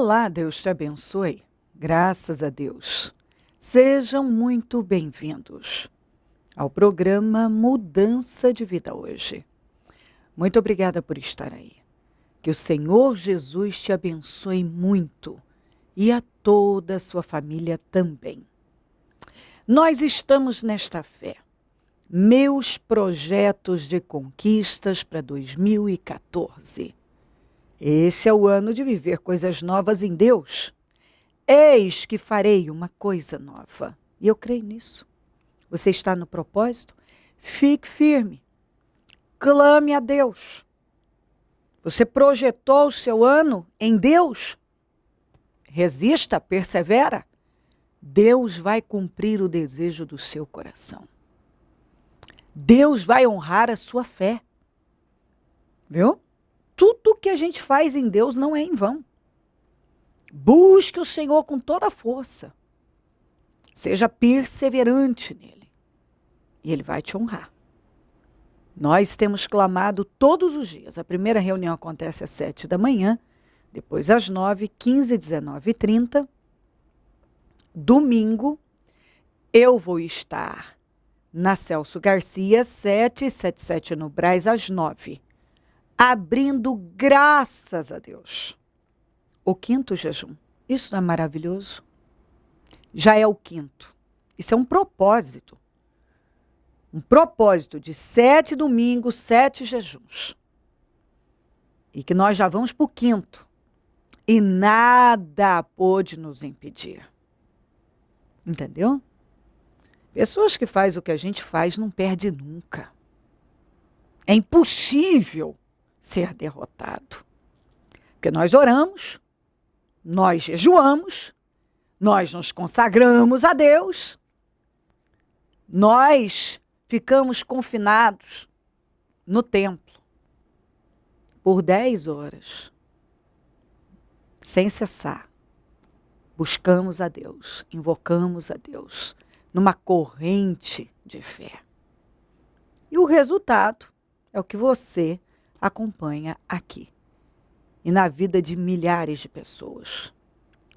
Olá, Deus te abençoe. Graças a Deus. Sejam muito bem-vindos ao programa Mudança de Vida hoje. Muito obrigada por estar aí. Que o Senhor Jesus te abençoe muito e a toda a sua família também. Nós estamos nesta fé. Meus projetos de conquistas para 2014. Esse é o ano de viver coisas novas em Deus. Eis que farei uma coisa nova. E eu creio nisso. Você está no propósito? Fique firme. Clame a Deus. Você projetou o seu ano em Deus? Resista, persevera. Deus vai cumprir o desejo do seu coração. Deus vai honrar a sua fé. Viu? Tudo que a gente faz em Deus não é em vão. Busque o Senhor com toda a força. Seja perseverante nele. E ele vai te honrar. Nós temos clamado todos os dias. A primeira reunião acontece às 7 da manhã, depois às 9, 15, 19 e 30. Domingo, eu vou estar na Celso Garcia, 777 no Brás, às 9. Abrindo, graças a Deus, o 5º jejum. Isso não é maravilhoso? Já é o 5º. Isso é um propósito. Um propósito de 7 domingos, 7 jejuns. E que nós já vamos para o 5º. E nada pôde nos impedir. Entendeu? Pessoas que fazem o que a gente faz não perdem nunca. É impossível ser derrotado. Porque nós oramos, nós jejuamos, nós nos consagramos a Deus, nós ficamos confinados no templo por 10 horas, sem cessar. Buscamos a Deus, invocamos a Deus, numa corrente de fé. E o resultado é o que você acompanha aqui. E na vida de milhares de pessoas.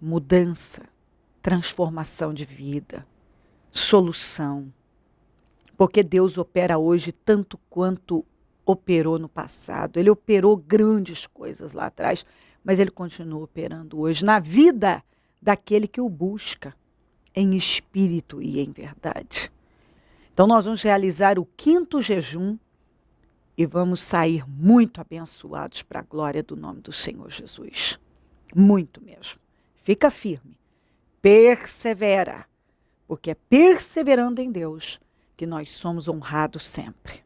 Mudança, transformação de vida, solução. Porque Deus opera hoje tanto quanto operou no passado. Ele operou grandes coisas lá atrás, mas ele continua operando hoje na vida daquele que o busca em espírito e em verdade. Então nós vamos realizar o 5º jejum e vamos sair muito abençoados para a glória do nome do Senhor Jesus. Muito mesmo. Fica firme. Persevera. Porque é perseverando em Deus que nós somos honrados sempre.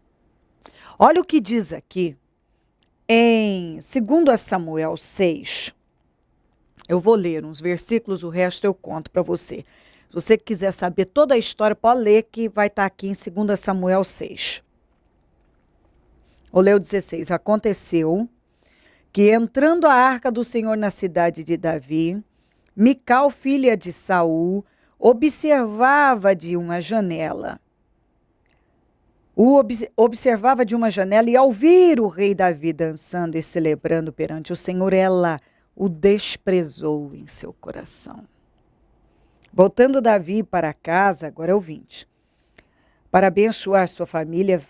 Olha o que diz aqui em 2 Samuel 6. Eu vou ler uns versículos, o resto eu conto para você. Se você quiser saber toda a história, pode ler que vai estar aqui em 2 Samuel 6. Vou ler o 16. Aconteceu que, entrando a arca do Senhor na cidade de Davi, Mical, filha de Saul, observava de uma janela. Observava de uma janela e, ao ver o rei Davi dançando e celebrando perante o Senhor, ela o desprezou em seu coração. Voltando Davi para casa, agora é o 20. Para abençoar sua família,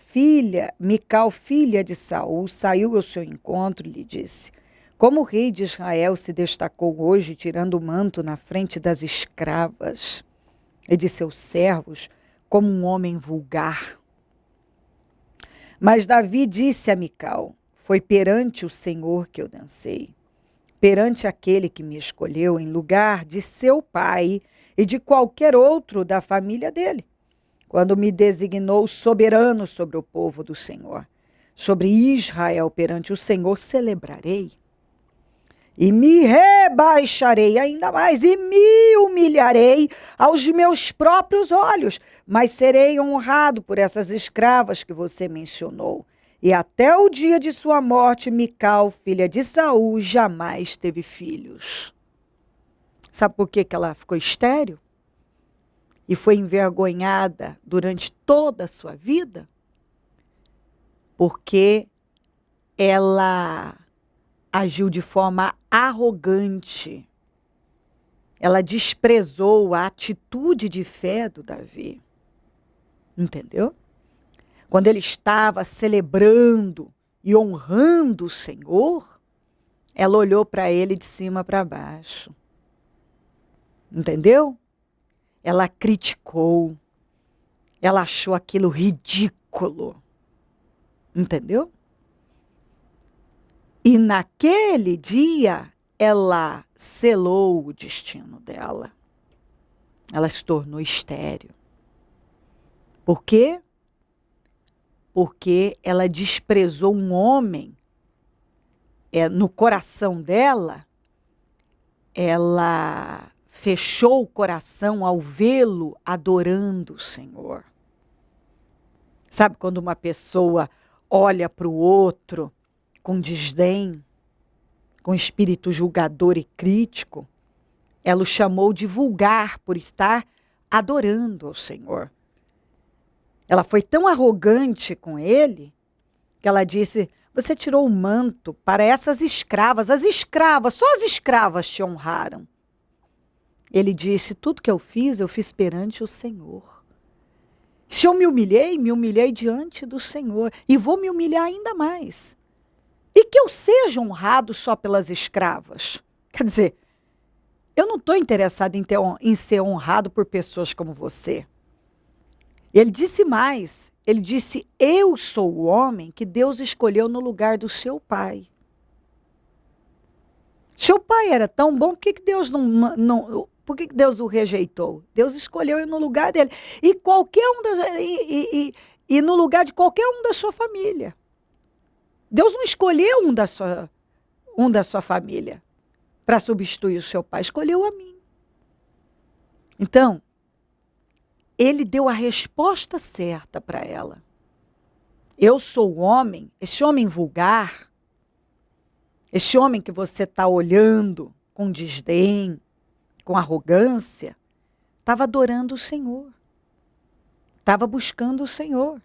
Mical, filha de Saul, saiu ao seu encontro e lhe disse: como o rei de Israel se destacou hoje, tirando o manto na frente das escravas e de seus servos, como um homem vulgar. Mas Davi disse a Mical: foi perante o Senhor que eu dancei, perante aquele que me escolheu em lugar de seu pai e de qualquer outro da família dele, quando me designou soberano sobre o povo do Senhor. Sobre Israel perante o Senhor celebrarei. E me rebaixarei ainda mais, e me humilharei aos meus próprios olhos, mas serei honrado por essas escravas que você mencionou. E até o dia de sua morte, Mical, filha de Saul, jamais teve filhos. Sabe por que ela ficou estéril? E foi envergonhada durante toda a sua vida? Porque ela agiu de forma arrogante Ela desprezou a atitude de fé do Davi. Entendeu? Quando ele estava celebrando e honrando o Senhor, ela olhou para ele de cima para baixo. Entendeu? Ela criticou. Ela achou aquilo ridículo. Entendeu? E naquele dia, ela selou o destino dela. Ela se tornou estéril. Por quê? Porque ela desprezou um homem. No coração dela, ela fechou o coração ao vê-lo adorando o Senhor. Sabe quando uma pessoa olha para o outro com desdém, com espírito julgador e crítico? Ela o chamou de vulgar por estar adorando ao Senhor. Ela foi tão arrogante com ele que ela disse: você tirou o manto para essas escravas. As escravas, só as escravas te honraram. Ele disse: tudo que eu fiz perante o Senhor. Se eu me humilhei diante do Senhor. E vou me humilhar ainda mais. E que eu seja honrado só pelas escravas. Quer dizer, eu não estou interessado em ser honrado por pessoas como você. Ele disse mais. Ele disse: eu sou o homem que Deus escolheu no lugar do seu pai. Seu pai era tão bom, por que Deus por que Deus o rejeitou? Deus escolheu ir no lugar dele. E no lugar de qualquer um da sua família. Deus não escolheu um da sua família para substituir o seu pai. Escolheu a mim. Então, ele deu a resposta certa para ela. Eu sou o homem, esse homem vulgar, esse homem que você está olhando com desdém, com arrogância, estava adorando o Senhor. Estava buscando o Senhor.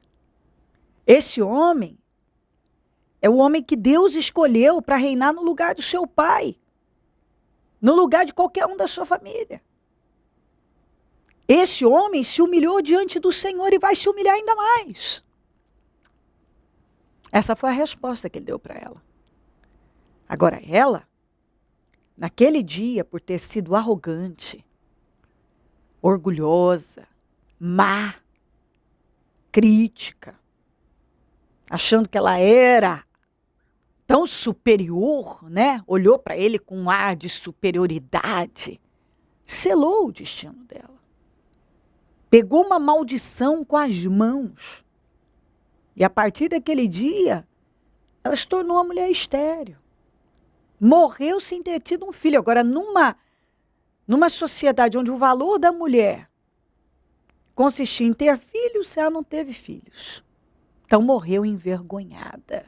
Esse homem é o homem que Deus escolheu para reinar no lugar do seu pai. No lugar de qualquer um da sua família. Esse homem se humilhou diante do Senhor e vai se humilhar ainda mais. Essa foi a resposta que ele deu para ela. Agora ela, naquele dia, por ter sido arrogante, orgulhosa, má, crítica, achando que ela era tão superior, né? Olhou para ele com um ar de superioridade, selou o destino dela. Pegou uma maldição com as mãos. E a partir daquele dia, ela se tornou uma mulher estéril. Morreu sem ter tido um filho. Agora, numa sociedade onde o valor da mulher consistia em ter filhos, ela não teve filhos. Então, morreu envergonhada.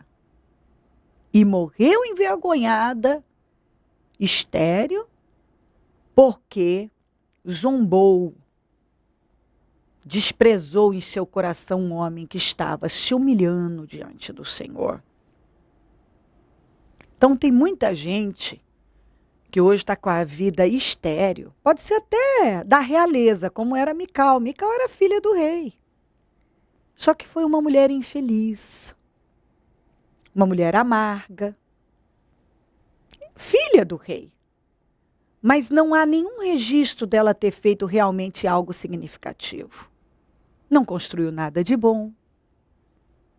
E morreu envergonhada, estéril, porque zombou, desprezou em seu coração um homem que estava se humilhando diante do Senhor. Então tem muita gente que hoje está com a vida estéril. Pode ser até da realeza, como era Mical. Mical era filha do rei. Só que foi uma mulher infeliz. Uma mulher amarga. Filha do rei. Mas não há nenhum registro dela ter feito realmente algo significativo. Não construiu nada de bom.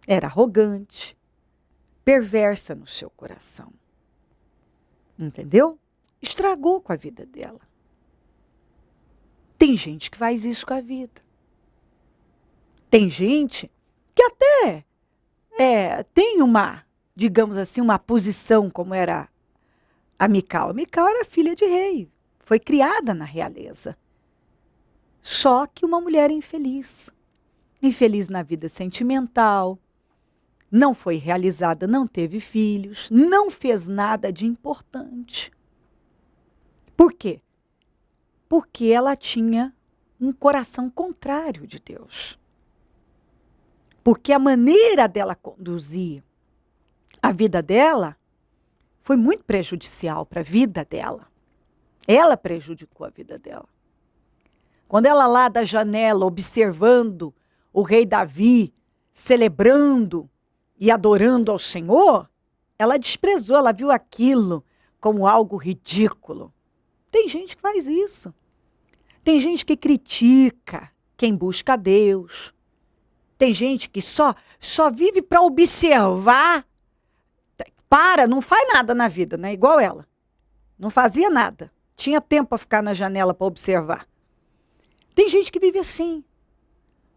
Era arrogante. Perversa no seu coração. Entendeu? Estragou com a vida dela. Tem gente que faz isso com a vida. Tem gente que até tem uma, digamos assim, uma posição como era a Mical. A Mical era filha de rei. Foi criada na realeza. Só que uma mulher infeliz. Infeliz na vida sentimental. Não foi realizada, não teve filhos, não fez nada de importante. Por quê? Porque ela tinha um coração contrário de Deus. Porque a maneira dela conduzir a vida dela foi muito prejudicial para a vida dela. Ela prejudicou a vida dela. Quando ela lá da janela, observando o rei Davi, celebrando e adorando ao Senhor, ela desprezou, ela viu aquilo como algo ridículo. Tem gente que faz isso. Tem gente que critica quem busca a Deus. Tem gente que só vive para observar. Não faz nada na vida, né? Igual ela. Não fazia nada. Tinha tempo para ficar na janela para observar. Tem gente que vive assim.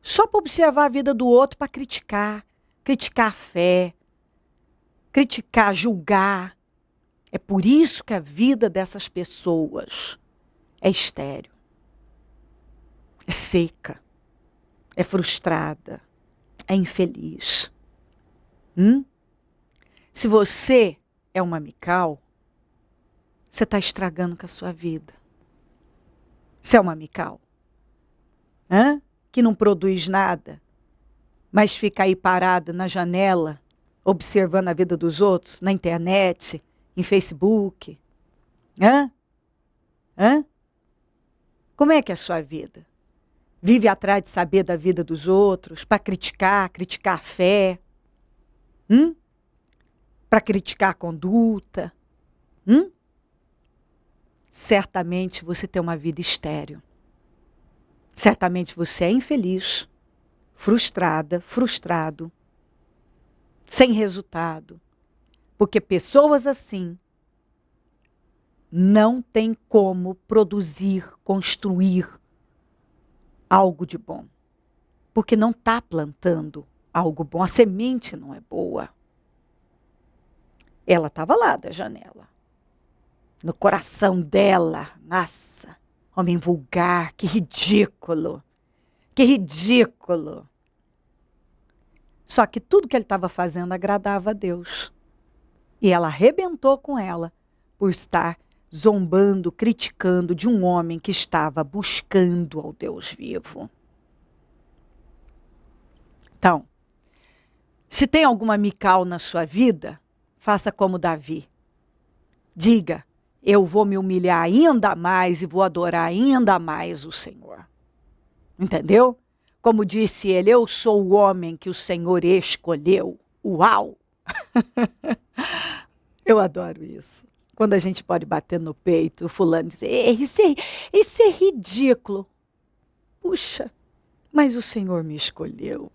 Só para observar a vida do outro, para criticar. Criticar a fé. Criticar, julgar. É por isso que a vida dessas pessoas é estéril. É seca. É frustrada. É infeliz. Se você é uma Mical, você está estragando com a sua vida. Você é uma Mical? Que não produz nada, mas fica aí parada na janela, observando a vida dos outros, na internet, em Facebook. Como é que é a sua vida? Vive atrás de saber da vida dos outros, para criticar a fé, para criticar a conduta. Certamente você tem uma vida estéril. Certamente você é infeliz, frustrada, frustrado, sem resultado. Porque pessoas assim não têm como produzir, construir algo de bom. Porque não está plantando algo bom. A semente não é boa. Ela estava lá da janela. No coração dela, nossa, homem vulgar, que ridículo. Que ridículo. Só que tudo que ele estava fazendo agradava a Deus. E ela arrebentou com ela por estar zombando, criticando de um homem que estava buscando ao Deus vivo. Então, se tem alguma Mical na sua vida, faça como Davi. Diga, eu vou me humilhar ainda mais e vou adorar ainda mais o Senhor. Entendeu? Como disse ele, eu sou o homem que o Senhor escolheu. Uau! Eu adoro isso. Quando a gente pode bater no peito, o fulano dizer, isso é ridículo. Puxa, mas o Senhor me escolheu.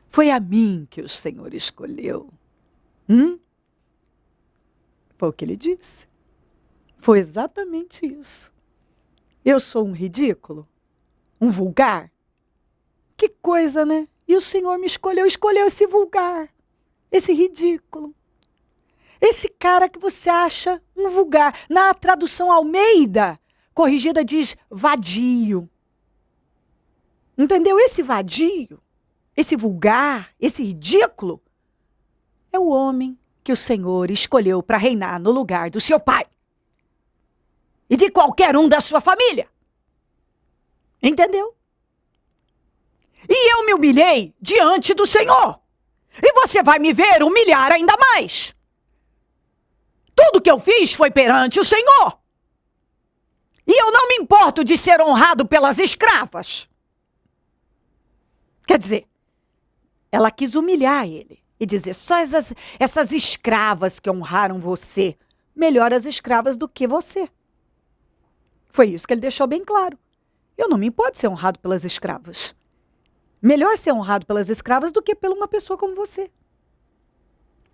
Foi a mim que o Senhor escolheu. Foi o que ele disse. Foi exatamente isso. Eu sou um ridículo? Um vulgar? Que coisa, né? E o Senhor me escolheu esse vulgar, esse ridículo. Esse cara que você acha um vulgar. Na tradução Almeida, corrigida, diz vadio. Entendeu? Esse vadio, esse vulgar, esse ridículo, é o homem que o Senhor escolheu para reinar no lugar do seu pai. E de qualquer um da sua família. Entendeu? E eu me humilhei diante do Senhor. E você vai me ver humilhar ainda mais. Tudo que eu fiz foi perante o Senhor. E eu não me importo de ser honrado pelas escravas. Quer dizer, ela quis humilhar ele e dizer, só essas escravas que honraram você, melhor as escravas do que você. Foi isso que ele deixou bem claro. Eu não me importo de ser honrado pelas escravas. Melhor ser honrado pelas escravas do que por uma pessoa como você.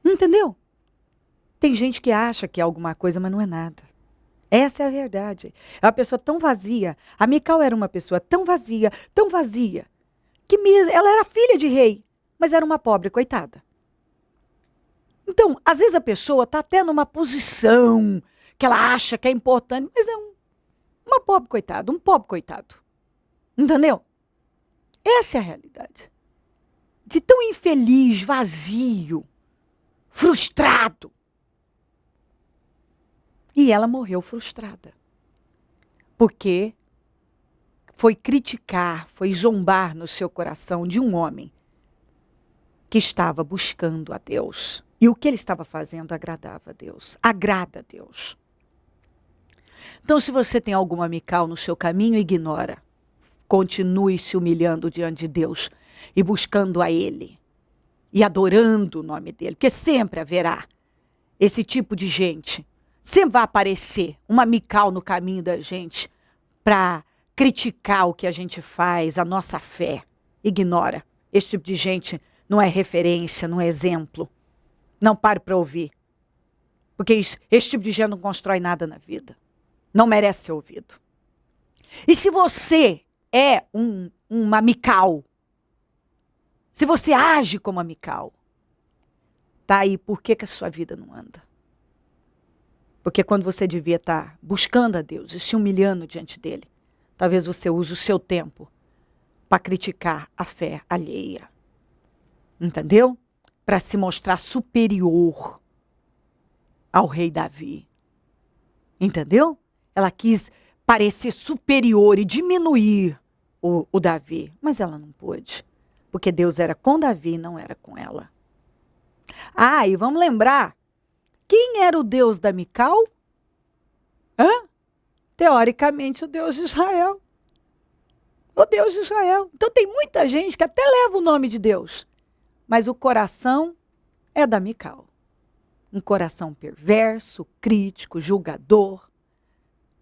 Entendeu? Tem gente que acha que é alguma coisa, mas não é nada. Essa é a verdade. É uma pessoa tão vazia. A Mical era uma pessoa tão vazia, que ela era filha de rei, mas era uma pobre coitada. Então, às vezes a pessoa está até numa posição que ela acha que é importante, mas é uma pobre coitada, um pobre coitado. Entendeu? Essa é a realidade. De tão infeliz, vazio, frustrado. E ela morreu frustrada. Porque foi criticar, foi zombar no seu coração de um homem que estava buscando a Deus. E o que ele estava fazendo agradava a Deus. Agrada a Deus. Então, se você tem alguma Mical no seu caminho, ignora. Continue se humilhando diante de Deus e buscando a Ele e adorando o nome dEle, porque sempre haverá esse tipo de gente. Sempre vai aparecer uma Mical no caminho da gente para criticar o que a gente faz, a nossa fé. Ignora. Esse tipo de gente não é referência, não é exemplo. Não pare para ouvir. Porque esse tipo de gente não constrói nada na vida. Não merece ser ouvido. E se você é uma Mical, se você age como a Mical, tá aí, por que a sua vida não anda? Porque quando você devia estar buscando a Deus e se humilhando diante dele, talvez você use o seu tempo para criticar a fé alheia. Entendeu? Para se mostrar superior ao rei Davi. Entendeu? Ela quis parecer superior e diminuir o Davi, mas ela não pôde. Porque Deus era com Davi e não era com ela. Ah, e vamos lembrar, quem era o Deus da Mical? Teoricamente, o Deus de Israel. O Deus de Israel. Então tem muita gente que até leva o nome de Deus, mas o coração é da Mical. Um coração perverso, crítico, julgador,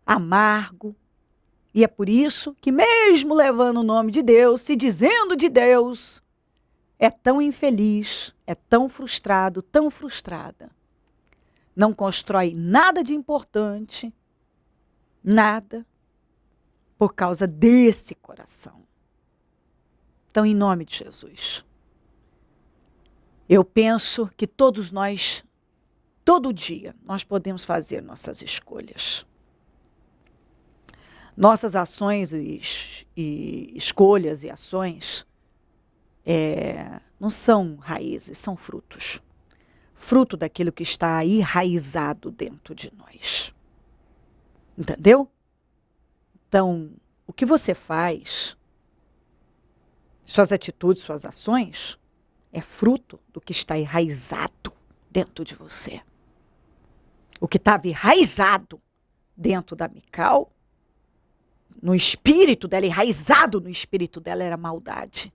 amargo. E é por isso que mesmo levando o nome de Deus, se dizendo de Deus, é tão infeliz, é tão frustrado, tão frustrada. Não constrói nada de importante, nada, por causa desse coração. Então, em nome de Jesus, eu penso que todos nós, todo dia, nós podemos fazer nossas escolhas. Nossas ações e escolhas e ações não são raízes, são frutos. Fruto daquilo que está enraizado dentro de nós. Entendeu? Então, o que você faz, suas atitudes, suas ações, é fruto do que está enraizado dentro de você. O que estava enraizado dentro da Mical, no espírito dela, enraizado no espírito dela, era maldade.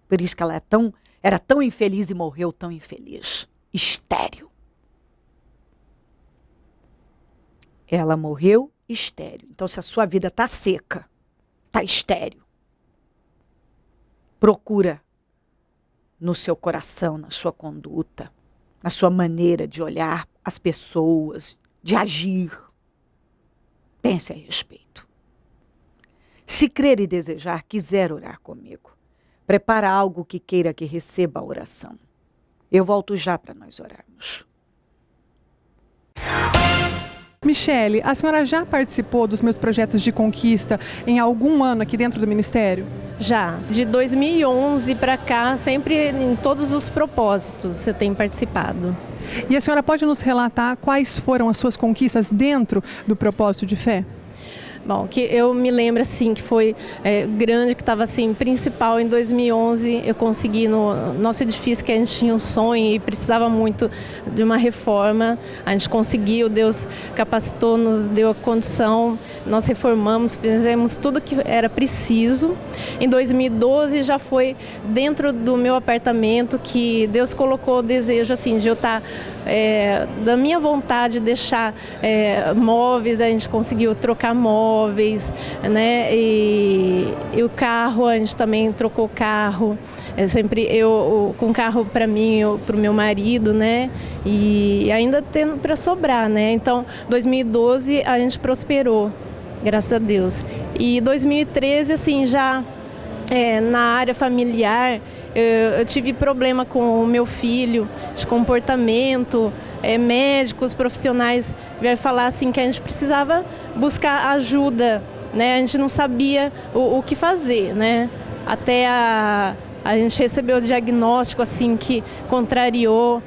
Por isso que ela era tão infeliz e morreu tão infeliz. Estéril. Ela morreu estéril. Então, se a sua vida está seca, está estéril, procura no seu coração, na sua conduta, na sua maneira de olhar as pessoas, de agir. Pense a respeito. Se crer e desejar, quiser orar comigo, prepara algo que queira que receba a oração. Eu volto já para nós orarmos. Michele, a senhora já participou dos meus projetos de conquista em algum ano aqui dentro do Ministério? Já. De 2011 para cá, sempre em todos os propósitos você tem participado. E a senhora pode nos relatar quais foram as suas conquistas dentro do propósito de fé? Bom, que eu me lembro assim que foi grande, que estava assim, principal em 2011, eu consegui no nosso edifício, que a gente tinha um sonho e precisava muito de uma reforma, a gente conseguiu, Deus capacitou, nos deu a condição, nós reformamos, fizemos tudo que era preciso. Em 2012 já foi dentro do meu apartamento que Deus colocou o desejo assim de eu estar da minha vontade de deixar móveis, a gente conseguiu trocar móveis, né? E o carro, a gente também trocou carro, sempre eu com carro para mim, para o meu marido, né? E ainda tendo para sobrar, né? Então, 2012 a gente prosperou, graças a Deus. E 2013, assim, já na área familiar, eu tive problema com o meu filho, de comportamento, médicos, profissionais vieram falar assim que a gente precisava buscar ajuda, né? A gente não sabia o que fazer, né? Até a gente recebeu o diagnóstico assim que contrariou,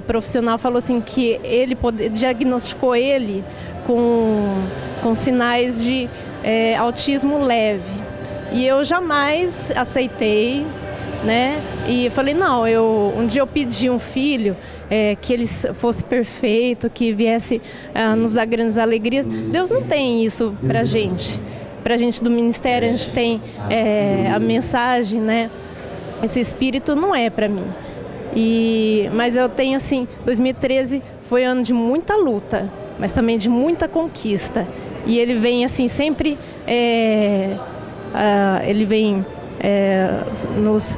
profissional falou assim que ele diagnosticou ele com sinais de autismo leve. E eu jamais aceitei, né? E eu falei, não, um dia eu pedi um filho que Ele fosse perfeito, que viesse nos dar grandes alegrias. Deus não tem isso pra gente. Pra gente do ministério, a gente tem a mensagem, né? Esse espírito não é pra mim. Mas eu tenho assim, 2013 foi ano de muita luta, mas também de muita conquista. E ele vem assim sempre, ele vem nos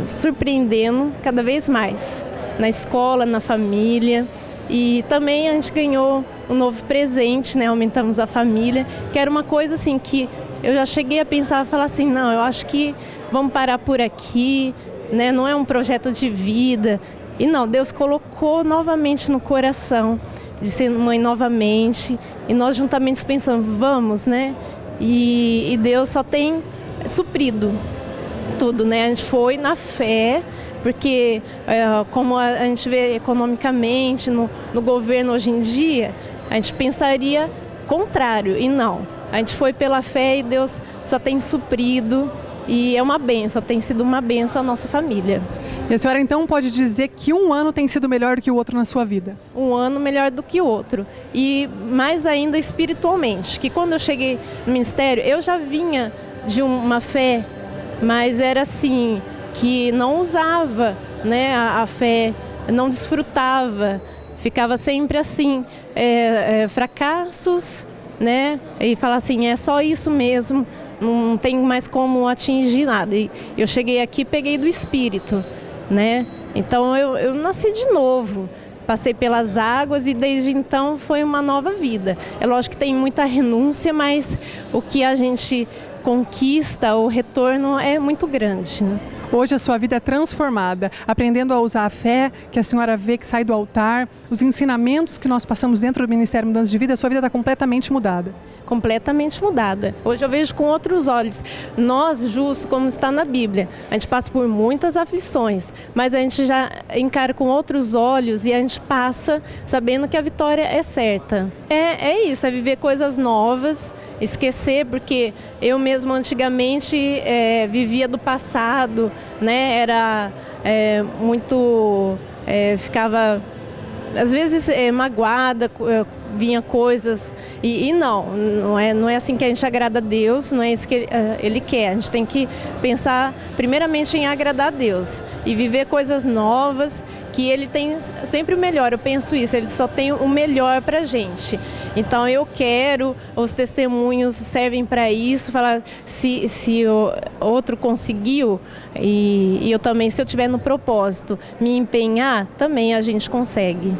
surpreendendo cada vez mais, na escola, na família. E também a gente ganhou um novo presente, né? Aumentamos a família, que era uma coisa assim que eu já cheguei a pensar, falar assim, não, eu acho que vamos parar por aqui, né? Não é um projeto de vida. E não, Deus colocou novamente no coração de ser mãe novamente, e nós juntamente pensamos, vamos, né? E Deus só tem suprido tudo, né? A gente foi na fé, porque como a gente vê economicamente no governo hoje em dia, a gente pensaria contrário, e não. A gente foi pela fé e Deus só tem suprido, e é uma bênção, tem sido uma bênção a nossa família. E a senhora então pode dizer que um ano tem sido melhor do que o outro na sua vida? Um ano melhor do que o outro. E mais ainda espiritualmente, que quando eu cheguei no ministério, eu já vinha de uma fé, mas era assim, que não usava, né, a fé, não desfrutava, ficava sempre assim, fracassos, né, e falar assim, é só isso mesmo, não tem mais como atingir nada. E eu cheguei aqui e peguei do Espírito, né, então eu nasci de novo, passei pelas águas e desde então foi uma nova vida. É lógico que tem muita renúncia, mas o que a gente conquista, o retorno é muito grande, né? Hoje a sua vida é transformada, aprendendo a usar a fé que a senhora vê que sai do altar, os ensinamentos que nós passamos dentro do Ministério Mudança de Vida, a sua vida está completamente mudada. Completamente mudada. Hoje eu vejo com outros olhos. Nós, justos, como está na Bíblia, a gente passa por muitas aflições, mas a gente já encara com outros olhos e a gente passa sabendo que a vitória é certa. É isso, é viver coisas novas, esquecer, porque eu mesmo antigamente vivia do passado, né? Era muito... ficava às vezes magoada, vinha coisas e não é assim que a gente agrada a Deus, não é isso que Ele quer. A gente tem que pensar primeiramente em agradar a Deus e viver coisas novas, que Ele tem sempre o melhor. Eu penso isso, Ele só tem o melhor pra gente. Então eu quero, os testemunhos servem para isso, falar se o outro conseguiu e eu também, se eu tiver no propósito, me empenhar, também a gente consegue.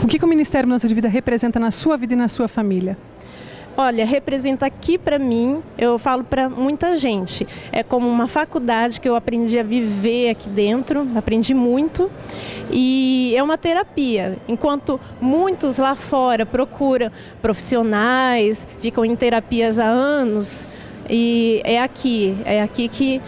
O que o Ministério Mudança de Vida representa na sua vida e na sua família? Olha, representa aqui para mim, eu falo para muita gente, é como uma faculdade que eu aprendi a viver aqui dentro, aprendi muito, e é uma terapia. Enquanto muitos lá fora procuram profissionais, ficam em terapias há anos, e é aqui que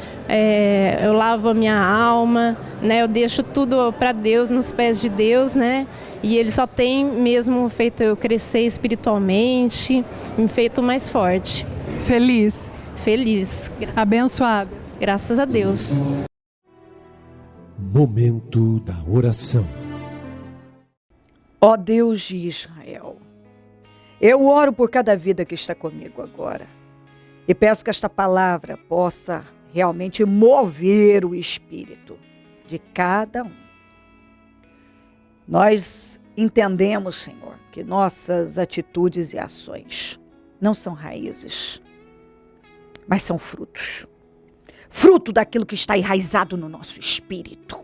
eu lavo a minha alma, né? Eu deixo tudo para Deus, nos pés de Deus, né? E Ele só tem mesmo feito eu crescer espiritualmente, me feito mais forte. Feliz? Feliz. Abençoada? Graças a Deus. Momento da oração. Ó Deus de Israel, eu oro por cada vida que está comigo agora e peço que esta palavra possa realmente mover o espírito de cada um. Nós entendemos, Senhor, que nossas atitudes e ações não são raízes, mas são frutos. Fruto daquilo que está enraizado no nosso espírito.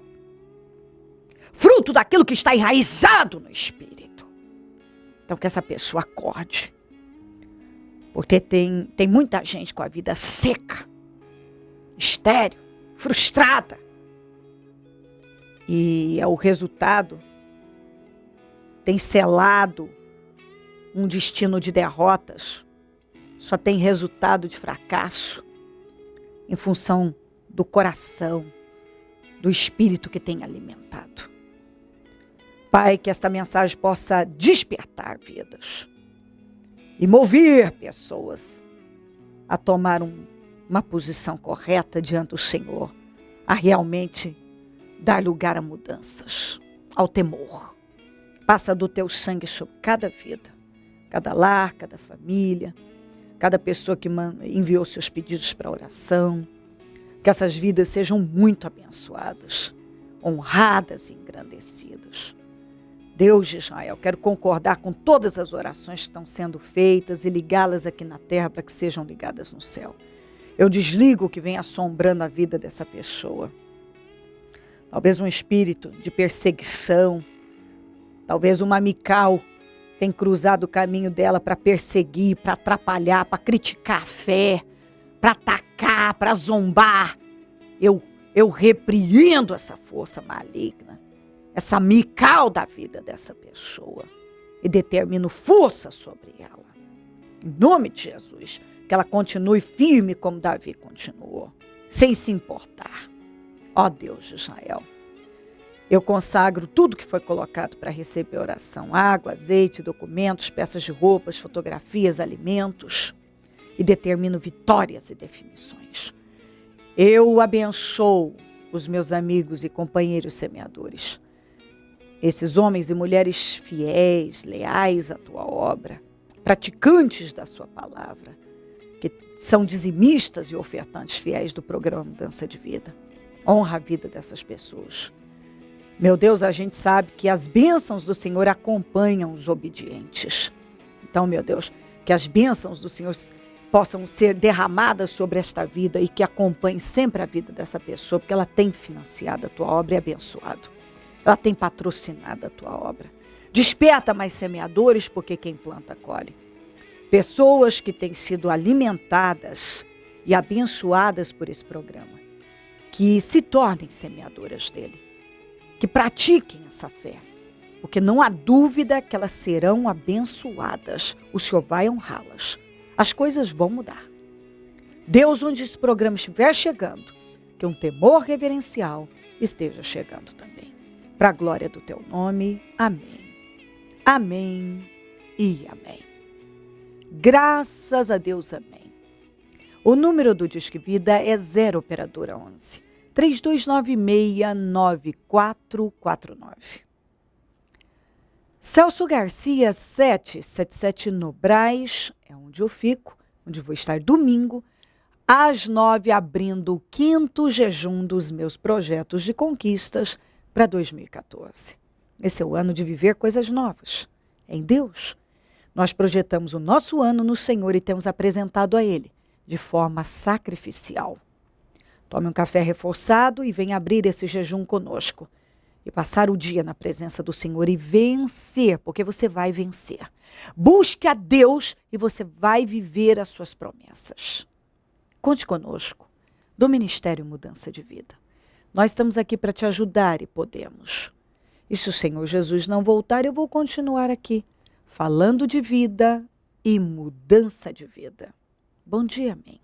Fruto daquilo que está enraizado no espírito. Então que essa pessoa acorde. Porque tem muita gente com a vida seca, estéril, frustrada. E o resultado tem selado um destino de derrotas, só tem resultado de fracasso em função do coração, do espírito que tem alimentado. Pai, que esta mensagem possa despertar vidas e mover pessoas a tomar uma posição correta diante do Senhor, a realmente dar lugar a mudanças. ao temor. Passa do teu sangue sobre cada vida, cada lar, cada família, cada pessoa que enviou seus pedidos para oração. Que essas vidas sejam muito abençoadas, honradas e engrandecidas. Deus de Israel, quero concordar com todas as orações que estão sendo feitas e ligá-las aqui na terra para que sejam ligadas no céu. Eu desligo o que vem assombrando a vida dessa pessoa. Talvez um espírito de perseguição, talvez uma Mical tenha cruzado o caminho dela para perseguir, para atrapalhar, para criticar a fé, para atacar, para zombar. Eu repreendo essa força maligna, essa Mical da vida dessa pessoa e determino força sobre ela. Em nome de Jesus, que ela continue firme como Davi continuou, sem se importar. Ó Deus de Israel, eu consagro tudo que foi colocado para receber oração: água, azeite, documentos, peças de roupas, fotografias, alimentos, e determino vitórias e definições. Eu abençoo os meus amigos e companheiros semeadores, esses homens e mulheres fiéis, leais à tua obra, praticantes da sua palavra, que são dizimistas e ofertantes fiéis do programa Mudança de Vida. Honra a vida dessas pessoas. Meu Deus, a gente sabe que as bênçãos do Senhor acompanham os obedientes. Então, meu Deus, que as bênçãos do Senhor possam ser derramadas sobre esta vida e que acompanhe sempre a vida dessa pessoa, porque ela tem financiado a tua obra e abençoado. Ela tem patrocinado a tua obra. Desperta mais semeadores, porque quem planta colhe. Pessoas que têm sido alimentadas e abençoadas por esse programa, que se tornem semeadoras dele, que pratiquem essa fé, porque não há dúvida que elas serão abençoadas. O Senhor vai honrá-las. As coisas vão mudar. Deus, onde esse programa estiver chegando, que um temor reverencial esteja chegando também. Para a glória do teu nome. Amém. Amém e amém. Graças a Deus, amém. O número do Disque Vida é 0 operadora 11 3296-9449. Celso Garcia 777 no Brás, é onde eu fico, onde vou estar domingo, às 9, abrindo o 5º jejum dos meus projetos de conquistas para 2014. Esse é o ano de viver coisas novas. Em Deus, nós projetamos o nosso ano no Senhor e temos apresentado a Ele de forma sacrificial. Tome um café reforçado e venha abrir esse jejum conosco. E passar o dia na presença do Senhor e vencer, porque você vai vencer. Busque a Deus e você vai viver as suas promessas. Conte conosco, do Ministério Mudança de Vida. Nós estamos aqui para te ajudar e podemos. E se o Senhor Jesus não voltar, eu vou continuar aqui, falando de vida e mudança de vida. Bom dia, amém.